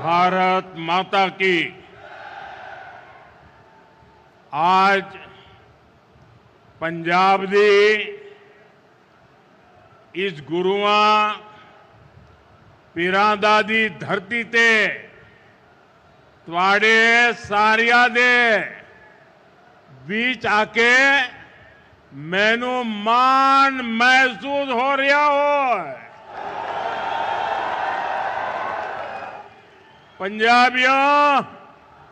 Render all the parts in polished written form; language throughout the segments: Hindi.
भारत माता की। आज पंजाब दी इस गुरुआं पीरां दा दी धरती ते तुहाडे सारियां दे बीच आके मैनू मान महसूस हो रहा हो। पंजाबियों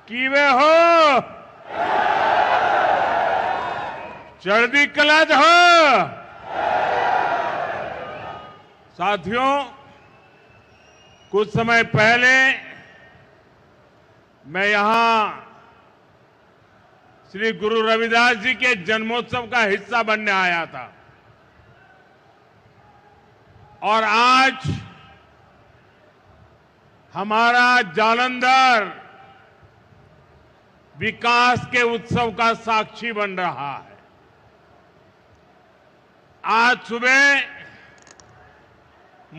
किवे हो? चढ़दी कला च हो? साथियों, कुछ समय पहले मैं यहां श्री गुरु रविदास जी के जन्मोत्सव का हिस्सा बनने आया था और आज हमारा जालंधर विकास के उत्सव का साक्षी बन रहा है। आज सुबह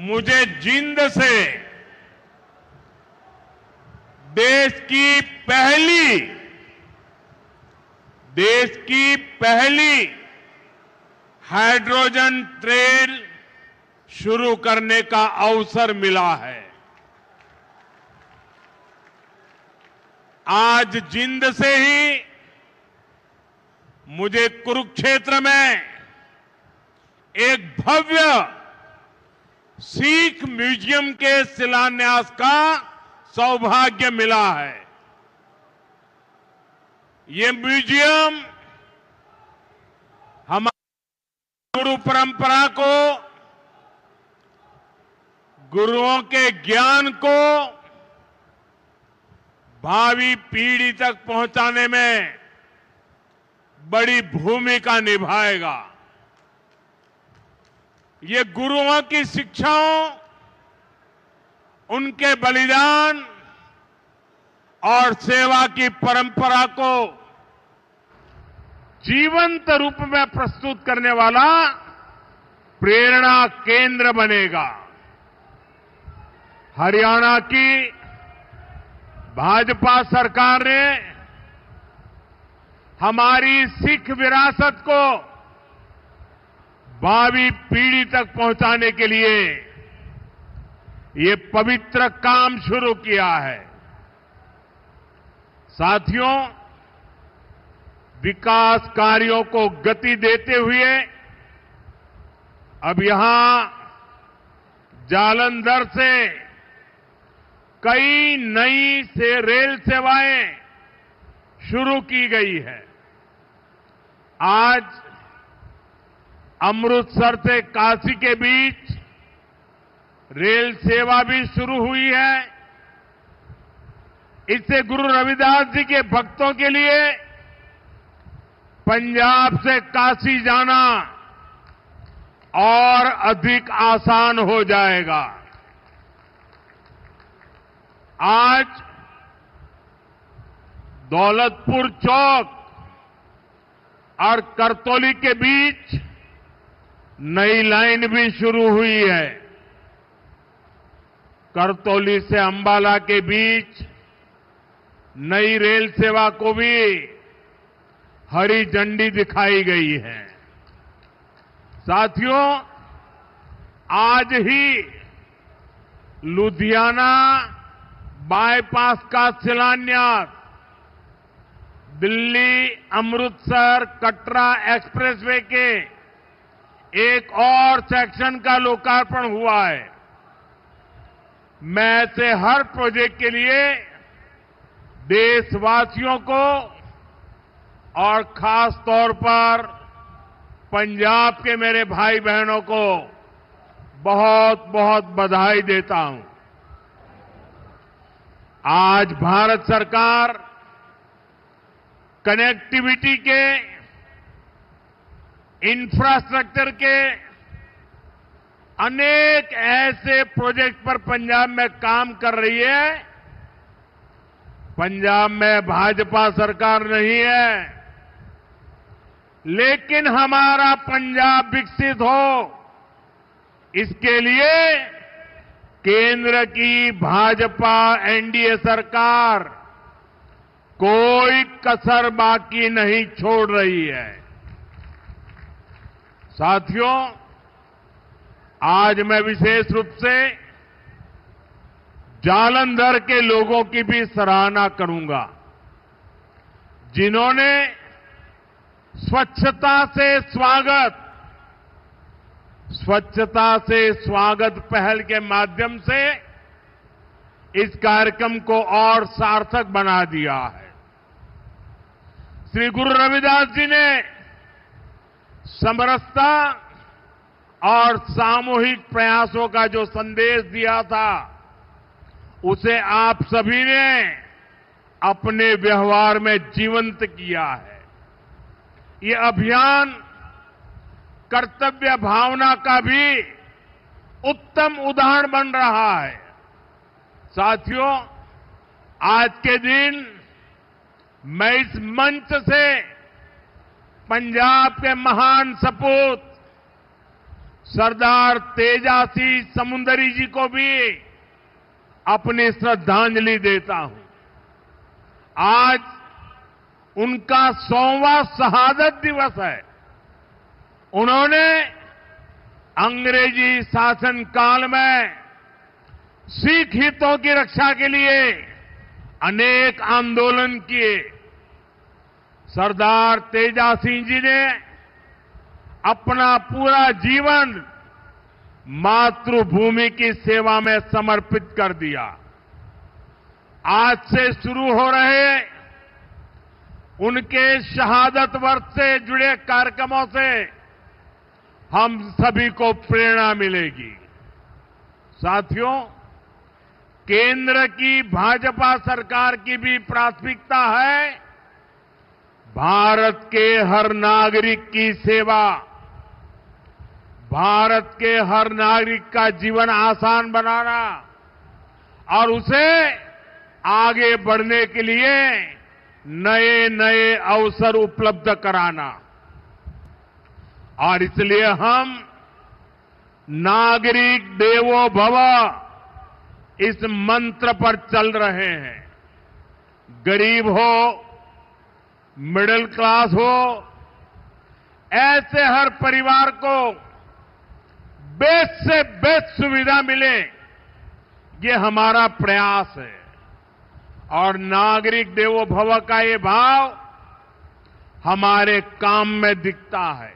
मुझे जिंद से देश की पहली हाइड्रोजन ट्रेन शुरू करने का अवसर मिला है। आज जिंद से ही मुझे कुरुक्षेत्र में एक भव्य सिख म्यूजियम के शिलान्यास का सौभाग्य मिला है। ये म्यूजियम हमारी गुरु परंपरा को, गुरुओं के ज्ञान को भावी पीढ़ी तक पहुंचाने में बड़ी भूमिका निभाएगा। ये गुरुओं की शिक्षाओं, उनके बलिदान और सेवा की परंपरा को जीवंत रूप में प्रस्तुत करने वाला प्रेरणा केंद्र बनेगा। हरियाणा की भाजपा सरकार ने हमारी सिख विरासत को भावी पीढ़ी तक पहुंचाने के लिए ये पवित्र काम शुरू किया है। साथियों, विकास कार्यों को गति देते हुए अब यहां जालंधर से कई नई रेल सेवाएं शुरू की गई है। आज अमृतसर से काशी के बीच रेल सेवा भी शुरू हुई है। इससे गुरु रविदास जी के भक्तों के लिए पंजाब से काशी जाना और अधिक आसान हो जाएगा। आज दौलतपुर चौक और करतौली के बीच नई लाइन भी शुरू हुई है। करतौली से अंबाला के बीच नई रेल सेवा को भी हरी झंडी दिखाई गई है। साथियों, आज ही लुधियाना बाईपास का शिलान्यास, दिल्ली अमृतसर कटरा एक्सप्रेसवे के एक और सेक्शन का लोकार्पण हुआ है। मैं ऐसे हर प्रोजेक्ट के लिए देशवासियों को और खास तौर पर पंजाब के मेरे भाई बहनों को बहुत बहुत बधाई देता हूं। आज भारत सरकार कनेक्टिविटी के, इंफ्रास्ट्रक्चर के अनेक ऐसे प्रोजेक्ट पर पंजाब में काम कर रही है। पंजाब में भाजपा सरकार नहीं है, लेकिन हमारा पंजाब विकसित हो, इसके लिए केंद्र की भाजपा एनडीए सरकार कोई कसर बाकी नहीं छोड़ रही है। साथियों, आज मैं विशेष रूप से जालंधर के लोगों की भी सराहना करूंगा, जिन्होंने स्वच्छता से स्वागत पहल के माध्यम से इस कार्यक्रम को और सार्थक बना दिया है। श्री गुरु रविदास जी ने समरसता और सामूहिक प्रयासों का जो संदेश दिया था, उसे आप सभी ने अपने व्यवहार में जीवंत किया है। ये अभियान कर्तव्य भावना का भी उत्तम उदाहरण बन रहा है। साथियों, आज के दिन मैं इस मंच से पंजाब के महान सपूत सरदार तेजा सिंह समुंदरी जी को भी अपनी श्रद्धांजलि देता हूं। आज उनका 100वां शहादत दिवस है। उन्होंने अंग्रेजी शासन काल में सिख हितों की रक्षा के लिए अनेक आंदोलन किए। सरदार तेजा सिंह जी ने अपना पूरा जीवन मातृभूमि की सेवा में समर्पित कर दिया। आज से शुरू हो रहे उनके शहादत वर्ष से जुड़े कार्यक्रमों से हम सभी को प्रेरणा मिलेगी। साथियों, केंद्र की भाजपा सरकार की भी प्राथमिकता है भारत के हर नागरिक की सेवा, भारत के हर नागरिक का जीवन आसान बनाना और उसे आगे बढ़ने के लिए नए नए अवसर उपलब्ध कराना। और इसलिए हम नागरिक देवो भव इस मंत्र पर चल रहे हैं। गरीब हो, मिडिल क्लास हो, ऐसे हर परिवार को बेस्ट से बेस्ट सुविधा मिले, ये हमारा प्रयास है। और नागरिक देवो भव का ये भाव हमारे काम में दिखता है।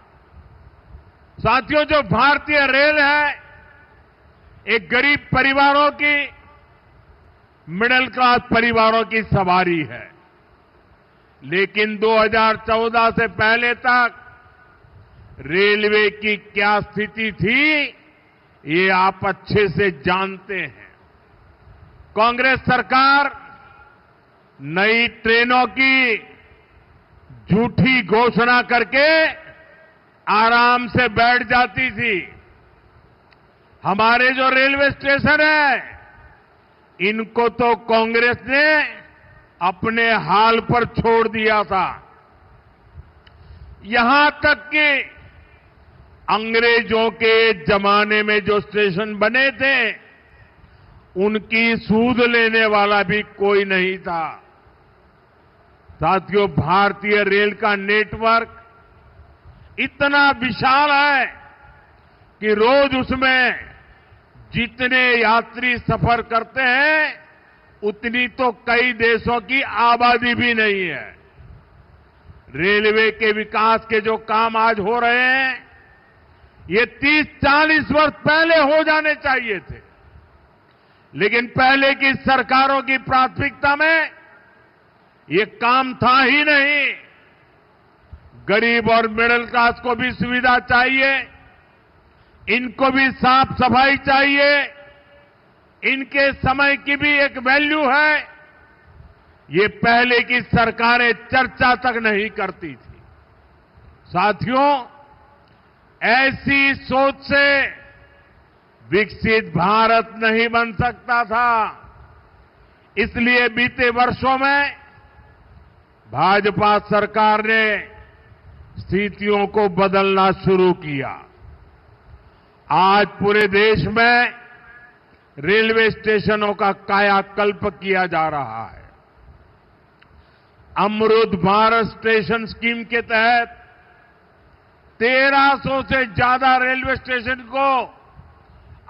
साथियों, जो भारतीय रेल है, एक गरीब परिवारों की, मिडिल क्लास परिवारों की सवारी है। लेकिन 2014 से पहले तक रेलवे की क्या स्थिति थी, ये आप अच्छे से जानते हैं। कांग्रेस सरकार नई ट्रेनों की झूठी घोषणा करके आराम से बैठ जाती थी। हमारे जो रेलवे स्टेशन है, इनको तो कांग्रेस ने अपने हाल पर छोड़ दिया था। यहां तक कि अंग्रेजों के जमाने में जो स्टेशन बने थे, उनकी सूद लेने वाला भी कोई नहीं था। साथियों, भारतीय रेल का नेटवर्क इतना विशाल है कि रोज उसमें जितने यात्री सफर करते हैं, उतनी तो कई देशों की आबादी भी नहीं है। रेलवे के विकास के जो काम आज हो रहे हैं, ये 30-40 वर्ष पहले हो जाने चाहिए थे। लेकिन पहले की सरकारों की प्राथमिकता में ये काम था ही नहीं। गरीब और मिडिल क्लास को भी सुविधा चाहिए, इनको भी साफ सफाई चाहिए, इनके समय की भी एक वैल्यू है। ये पहले की सरकारें चर्चा तक नहीं करती थी। साथियों, ऐसी सोच से विकसित भारत नहीं बन सकता था। इसलिए बीते वर्षों में भाजपा सरकार ने स्थितियों को बदलना शुरू किया। आज पूरे देश में रेलवे स्टेशनों का कायाकल्प किया जा रहा है। अमृत भारत स्टेशन स्कीम के तहत 1300 से ज्यादा रेलवे स्टेशन को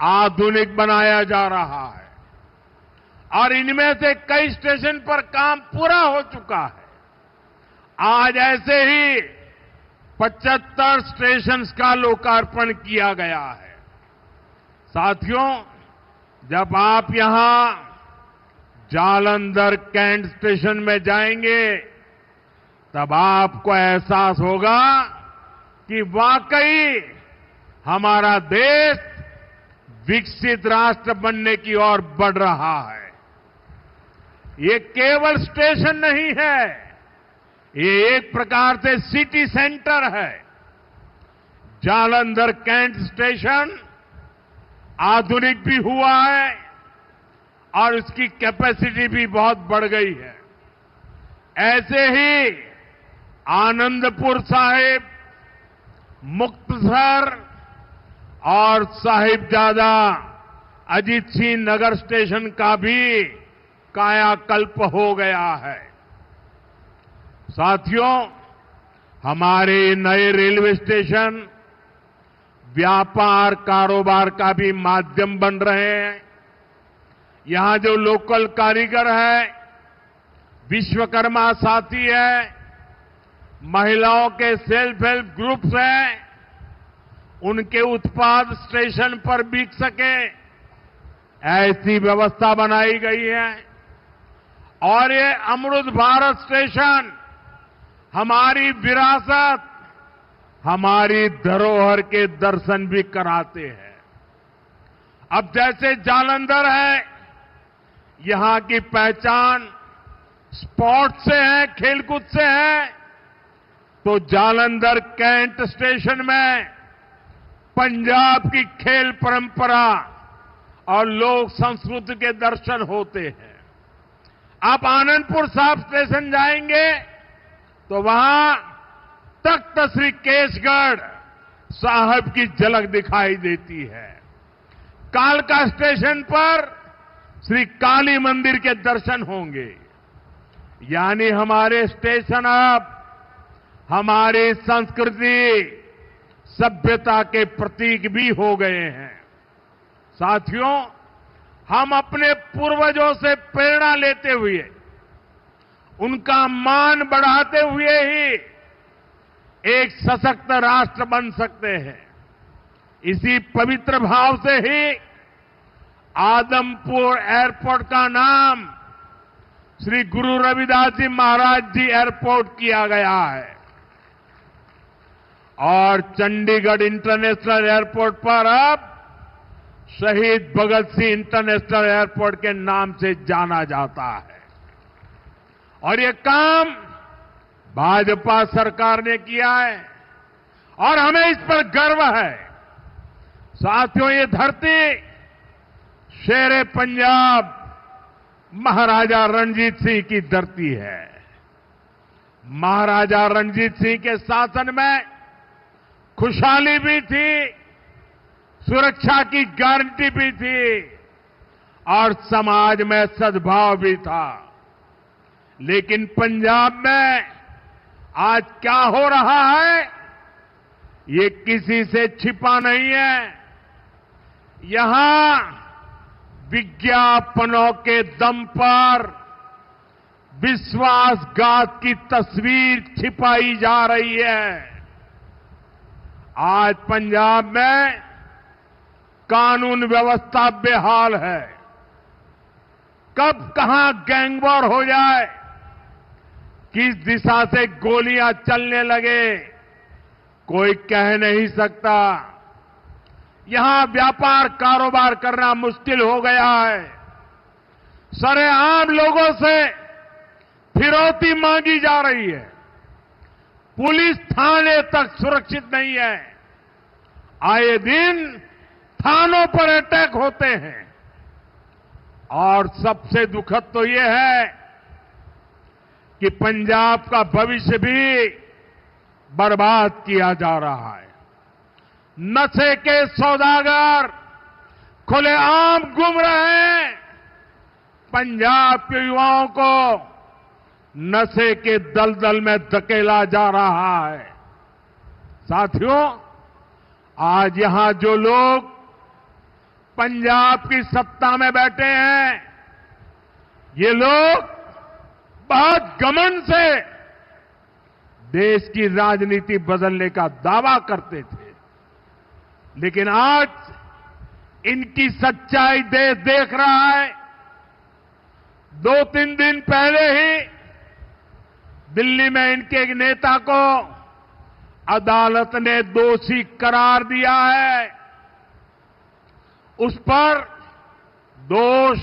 आधुनिक बनाया जा रहा है और इनमें से कई स्टेशन पर काम पूरा हो चुका है। आज ऐसे ही 75 स्टेशन का लोकार्पण किया गया है। साथियों, जब आप यहां जालंधर कैंट स्टेशन में जाएंगे तब आपको एहसास होगा कि वाकई हमारा देश विकसित राष्ट्र बनने की ओर बढ़ रहा है। ये केवल स्टेशन नहीं है, ये एक प्रकार से सिटी सेंटर है। जालंधर कैंट स्टेशन आधुनिक भी हुआ है और इसकी कैपेसिटी भी बहुत बढ़ गई है। ऐसे ही आनंदपुर साहिब, मुक्तसर और साहिबजादा अजीत सिंह नगर स्टेशन का भी कायाकल्प हो गया है। साथियों, हमारे नए रेलवे स्टेशन व्यापार कारोबार का भी माध्यम बन रहे हैं। यहां जो लोकल कारीगर है, विश्वकर्मा साथी है, महिलाओं के सेल्फ हेल्प ग्रुप्स हैं, उनके उत्पाद स्टेशन पर बिक सके, ऐसी व्यवस्था बनाई गई है। और ये अमृत भारत स्टेशन हमारी विरासत, हमारी धरोहर के दर्शन भी कराते हैं। अब जैसे जालंधर है, यहां की पहचान स्पोर्ट्स से है, खेलकूद से है, तो जालंधर कैंट स्टेशन में पंजाब की खेल परंपरा और लोक संस्कृति के दर्शन होते हैं। आप आनंदपुर साहिब स्टेशन जाएंगे तो वहां तख्त श्री केशगढ़ साहब की झलक दिखाई देती है। कालका स्टेशन पर श्री काली मंदिर के दर्शन होंगे। यानी हमारे स्टेशन अब हमारी संस्कृति, सभ्यता के प्रतीक भी हो गए हैं। साथियों, हम अपने पूर्वजों से प्रेरणा लेते हुए, उनका मान बढ़ाते हुए ही एक सशक्त राष्ट्र बन सकते हैं। इसी पवित्र भाव से ही आदमपुर एयरपोर्ट का नाम श्री गुरु रविदास जी महाराज जी एयरपोर्ट किया गया है और चंडीगढ़ इंटरनेशनल एयरपोर्ट पर अब शहीद भगत सिंह इंटरनेशनल एयरपोर्ट के नाम से जाना जाता है। और ये काम भाजपा सरकार ने किया है और हमें इस पर गर्व है। साथियों, ये धरती शेरे पंजाब महाराजा रणजीत सिंह की धरती है। महाराजा रणजीत सिंह के शासन में खुशहाली भी थी, सुरक्षा की गारंटी भी थी और समाज में सद्भाव भी था। लेकिन पंजाब में आज क्या हो रहा है, ये किसी से छिपा नहीं है। यहां विज्ञापनों के दम पर विश्वासघात की तस्वीर छिपाई जा रही है। आज पंजाब में कानून व्यवस्था बेहाल है। कब कहां गैंगवॉर हो जाए, किस दिशा से गोलियां चलने लगे, कोई कह नहीं सकता। यहां व्यापार कारोबार करना मुश्किल हो गया है। सरेआम लोगों से फिरौती मांगी जा रही है। पुलिस थाने तक सुरक्षित नहीं है। आए दिन थानों पर अटैक होते हैं और सबसे दुखद तो ये है कि पंजाब का भविष्य भी बर्बाद किया जा रहा है। नशे के सौदागर खुलेआम घूम रहे हैं। पंजाब के युवाओं को नशे के दलदल में धकेला जा रहा है। साथियों, आज यहां जो लोग पंजाब की सत्ता में बैठे हैं, ये लोग बहुत घमंड से देश की राजनीति बदलने का दावा करते थे, लेकिन आज इनकी सच्चाई देश देख रहा है। 2-3 दिन पहले ही दिल्ली में इनके एक नेता को अदालत ने दोषी करार दिया है। उस पर दोष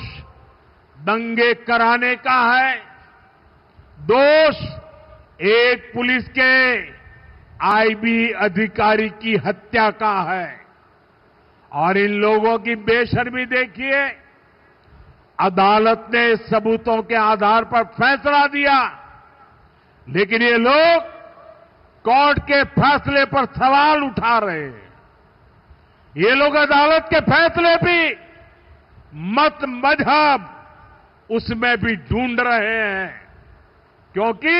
दंगे कराने का है, दोष एक पुलिस के आईबी अधिकारी की हत्या का है। और इन लोगों की बेशर्मी देखिए, अदालत ने सबूतों के आधार पर फैसला दिया, लेकिन ये लोग कोर्ट के फैसले पर सवाल उठा रहे हैं। ये लोग अदालत के फैसले भी मत मजहब उसमें भी ढूंढ रहे हैं, क्योंकि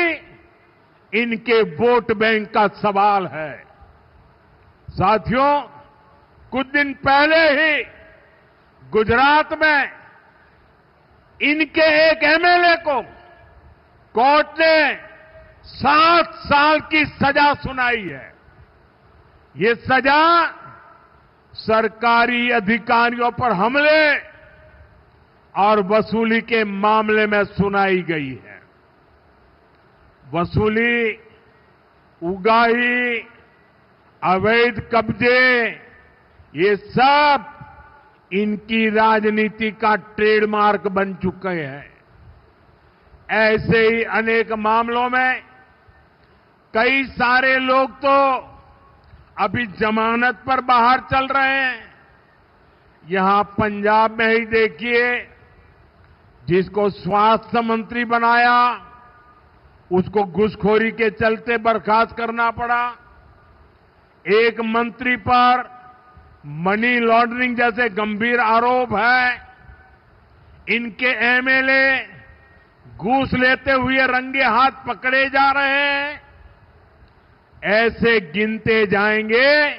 इनके वोट बैंक का सवाल है। साथियों, कुछ दिन पहले ही गुजरात में इनके एक एमएलए को कोर्ट ने 7 साल की सजा सुनाई है। ये सजा सरकारी अधिकारियों पर हमले और वसूली के मामले में सुनाई गई है। वसूली, उगाही, अवैध कब्जे, ये सब इनकी राजनीति का ट्रेडमार्क बन चुके हैं। ऐसे ही अनेक मामलों में कई सारे लोग तो अभी जमानत पर बाहर चल रहे हैं। यहां पंजाब में ही देखिए, जिसको स्वास्थ्य मंत्री बनाया उसको घूसखोरी के चलते बर्खास्त करना पड़ा। एक मंत्री पर मनी लॉन्ड्रिंग जैसे गंभीर आरोप है। इनके एमएलए घूस लेते हुए रंगे हाथ पकड़े जा रहे हैं। ऐसे गिनते जाएंगे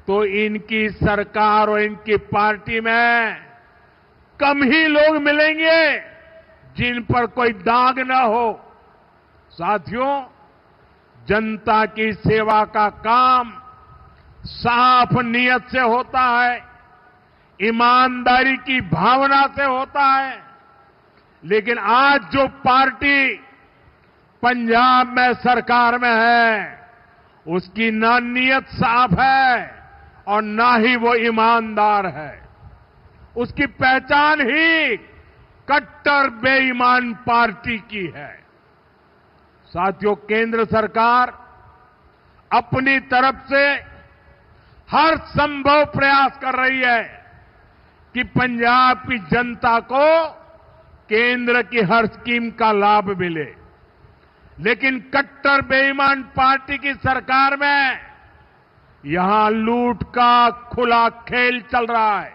तो इनकी सरकार और इनकी पार्टी में कम ही लोग मिलेंगे जिन पर कोई दाग न हो। साथियों, जनता की सेवा का काम साफ नियत से होता है, ईमानदारी की भावना से होता है। लेकिन आज जो पार्टी पंजाब में सरकार में है, उसकी ना नियत साफ है और ना ही वो ईमानदार है। उसकी पहचान ही कट्टर बेईमान पार्टी की है। साथियों, केंद्र सरकार अपनी तरफ से हर संभव प्रयास कर रही है कि पंजाब की जनता को केंद्र की हर स्कीम का लाभ मिले, लेकिन कट्टर बेईमान पार्टी की सरकार में यहां लूट का खुला खेल चल रहा है।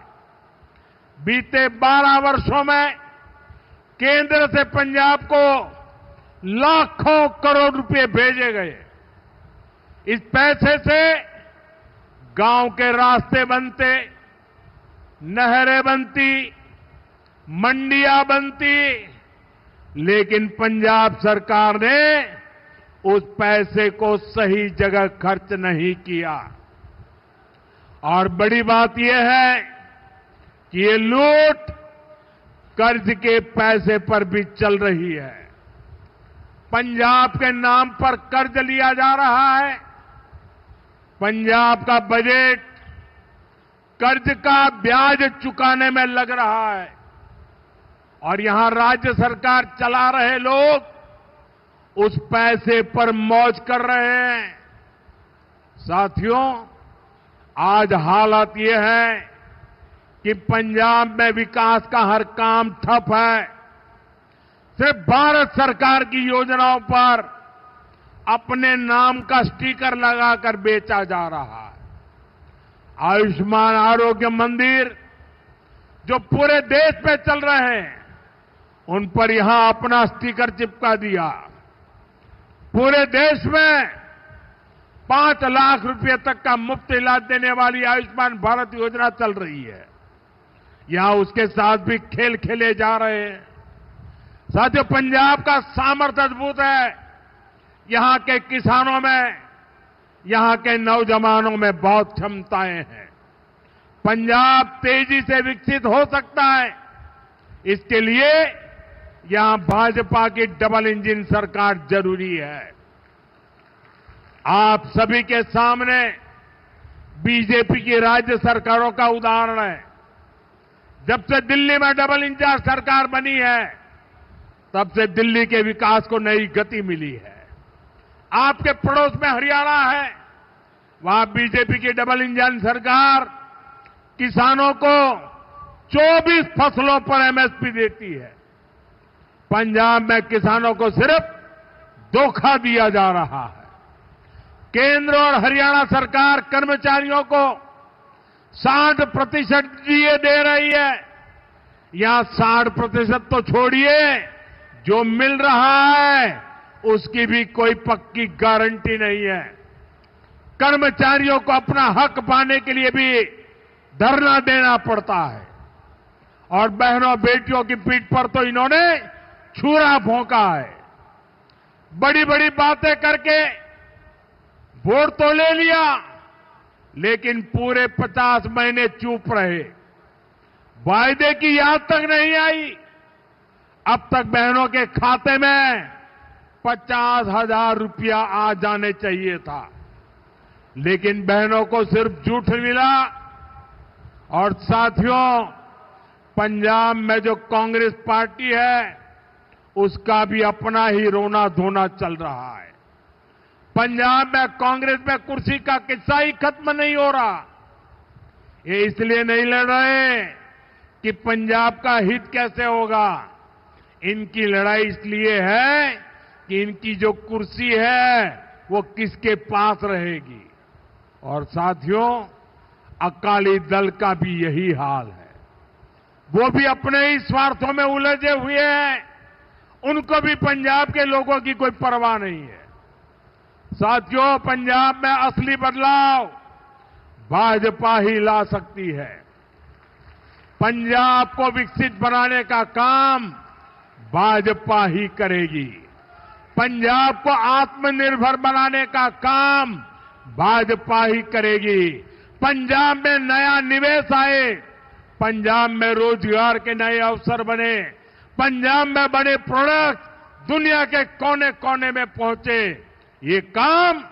बीते 12 वर्षों में केंद्र से पंजाब को लाखों करोड़ रुपए भेजे गए। इस पैसे से गांव के रास्ते बनते, नहरें बनती, मंडियां बनती, लेकिन पंजाब सरकार ने उस पैसे को सही जगह खर्च नहीं किया। और बड़ी बात यह है कि ये लूट कर्ज के पैसे पर भी चल रही है। पंजाब के नाम पर कर्ज लिया जा रहा है। पंजाब का बजट कर्ज का ब्याज चुकाने में लग रहा है और यहां राज्य सरकार चला रहे लोग उस पैसे पर मौज कर रहे हैं। साथियों, आज हालत ये है कि पंजाब में विकास का हर काम ठप है। सिर्फ भारत सरकार की योजनाओं पर अपने नाम का स्टिकर लगाकर बेचा जा रहा है। आयुष्मान आरोग्य मंदिर जो पूरे देश में चल रहे हैं, उन पर यहां अपना स्टिकर चिपका दिया। पूरे देश में 5 लाख रुपए तक का मुफ्त इलाज देने वाली आयुष्मान भारत योजना चल रही है। यहां उसके साथ भी खेल खेले जा रहे हैं। साथियों, पंजाब का सामर्थ्य अद्भुत है। यहां के किसानों में, यहां के नौजवानों में बहुत क्षमताएं हैं। पंजाब तेजी से विकसित हो सकता है। इसके लिए यहां भाजपा की डबल इंजन सरकार जरूरी है। आप सभी के सामने बीजेपी की राज्य सरकारों का उदाहरण है। जब से दिल्ली में डबल इंजन सरकार बनी है, तब से दिल्ली के विकास को नई गति मिली है। आपके पड़ोस में हरियाणा है, वहां बीजेपी की डबल इंजन सरकार किसानों को 24 फसलों पर एमएसपी देती है। पंजाब में किसानों को सिर्फ धोखा दिया जा रहा है। केंद्र और हरियाणा सरकार कर्मचारियों को 60% डीए दे रही है। यहां 60% तो छोड़िए, जो मिल रहा है उसकी भी कोई पक्की गारंटी नहीं है। कर्मचारियों को अपना हक पाने के लिए भी धरना देना पड़ता है। और बहनों बेटियों की पीठ पर तो इन्होंने छुरा भोंका है। बड़ी बड़ी बातें करके वोट तो ले लिया, लेकिन पूरे 50 महीने चुप रहे। वायदे की याद तक नहीं आई। अब तक बहनों के खाते में 50,000 रुपया आ जाने चाहिए था, लेकिन बहनों को सिर्फ झूठ मिला। और साथियों, पंजाब में जो कांग्रेस पार्टी है, उसका भी अपना ही रोना धोना चल रहा है। पंजाब में कांग्रेस में कुर्सी का किस्सा ही खत्म नहीं हो रहा। ये इसलिए नहीं लड़ रहे कि पंजाब का हित कैसे होगा। इनकी लड़ाई इसलिए है कि इनकी जो कुर्सी है वो किसके पास रहेगी। और साथियों, अकाली दल का भी यही हाल है। वो भी अपने ही स्वार्थों में उलझे हुए हैं। उनको भी पंजाब के लोगों की कोई परवाह नहीं है। साथियों, पंजाब में असली बदलाव भाजपा ही ला सकती है। पंजाब को विकसित बनाने का काम भाजपा ही करेगी। पंजाब को आत्मनिर्भर बनाने का काम भाजपा ही करेगी। पंजाब में नया निवेश आए, पंजाब में रोजगार के नए अवसर बने, पंजाब में बने प्रोडक्ट दुनिया के कोने कोने में पहुंचे, ये काम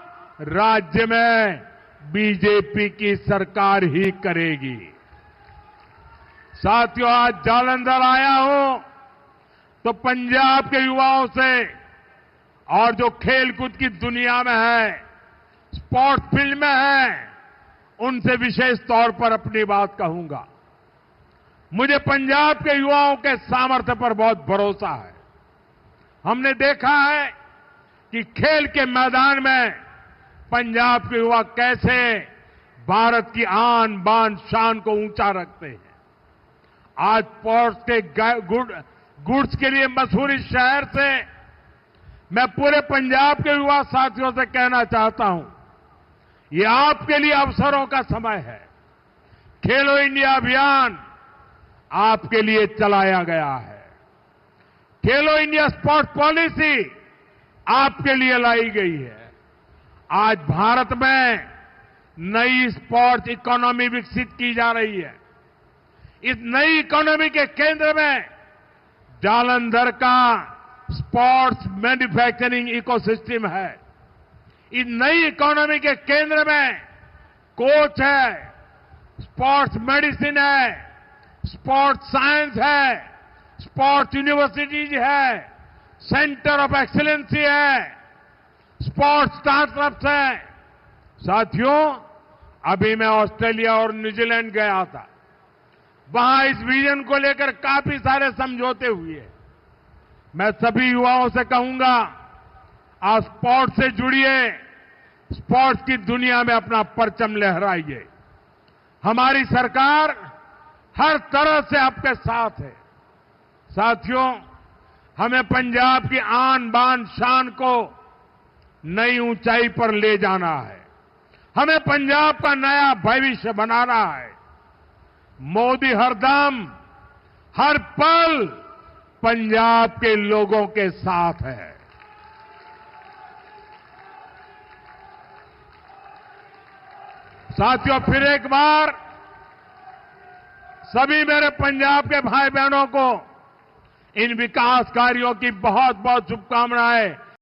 राज्य में बीजेपी की सरकार ही करेगी। साथियों, आज जालंधर आया हूं तो पंजाब के युवाओं से और जो खेलकूद की दुनिया में है, स्पोर्ट्स फील्ड में है, उनसे विशेष तौर पर अपनी बात कहूंगा। मुझे पंजाब के युवाओं के सामर्थ्य पर बहुत भरोसा है। हमने देखा है कि खेल के मैदान में पंजाब के युवा कैसे भारत की आन बान शान को ऊंचा रखते हैं। आज स्पोर्ट्स के गुड्स के लिए मशहूर इस शहर से मैं पूरे पंजाब के युवा साथियों से कहना चाहता हूं, ये आपके लिए अवसरों का समय है। खेलो इंडिया अभियान आपके लिए चलाया गया है। खेलो इंडिया स्पोर्ट्स पॉलिसी आपके लिए लाई गई है। आज भारत में नई स्पोर्ट्स इकोनॉमी विकसित की जा रही है। इस नई इकोनॉमी के केंद्र में जालंधर का स्पोर्ट्स मैन्युफैक्चरिंग इकोसिस्टम है। इस नई इकोनॉमी के केंद्र में कोच है, स्पोर्ट्स मेडिसिन है, स्पोर्ट्स साइंस है, स्पोर्ट्स यूनिवर्सिटीज है, सेंटर ऑफ एक्सीलेंसी है, स्पोर्ट्स स्टार्टअप्स है। साथियों, अभी मैं ऑस्ट्रेलिया और न्यूजीलैंड गया था। वहां इस विजन को लेकर काफी सारे समझौते हुए। मैं सभी युवाओं से कहूंगा, आप स्पोर्ट्स से जुड़िए, स्पोर्ट्स की दुनिया में अपना परचम लहराइए। हमारी सरकार हर तरह से आपके साथ है। साथियों, हमें पंजाब की आन बान शान को नई ऊंचाई पर ले जाना है। हमें पंजाब का नया भविष्य बनाना है। मोदी हरदम हर पल पंजाब के लोगों के साथ है। साथियों, फिर एक बार सभी मेरे पंजाब के भाई बहनों को इन विकास कार्यों की बहुत बहुत शुभकामनाएं